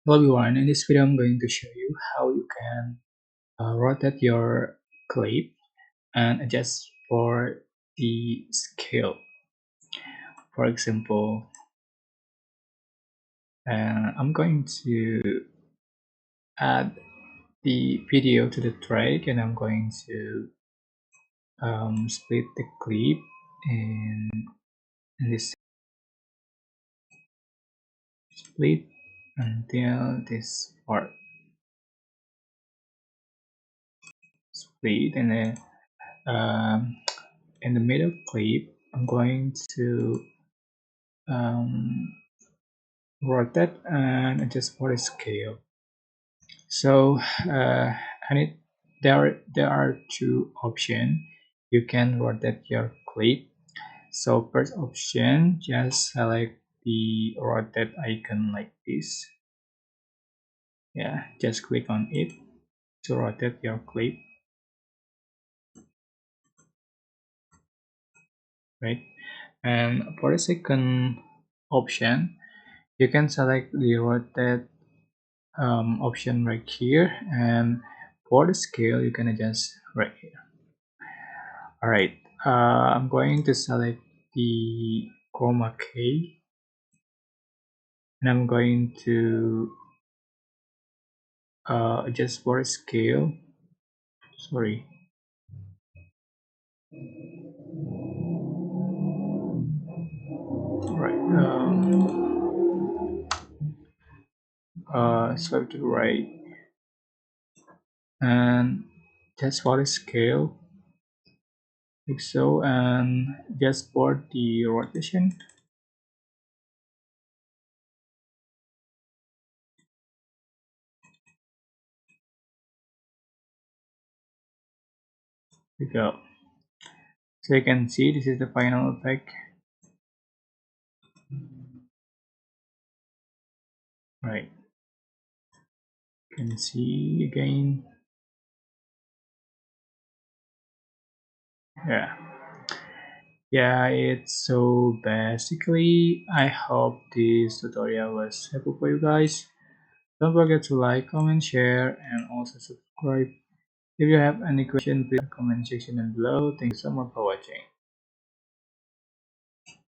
Hello everyone, in this video I'm going to show you how you can rotate your clip and adjust for the scale. For example, I'm going to add the video to the track and I'm going to split the clip in, in this split until this part split, and then in the middle clip I'm going to um, rotate and adjust for the scale. So and it there are two options. You can rotate your clip. So first option, just select the rotate icon like this. Yeah, just click on it to rotate your clip, right? And for the second option, you can select the rotate option right here, and for the scale you can adjust right here. All right, I'm going to select the chroma key and I'm going to adjust for scale. Sorry. All right, swipe to the right and just for the scale like so, and just for the rotation. We go. So you can see this is the final effect, right? You can see again. Yeah, yeah, it's so basically I hope this tutorial was helpful for you guys. Don't forget to like, comment, share, and also subscribe. If you have any question, please comment section down below. Thank you so much for watching.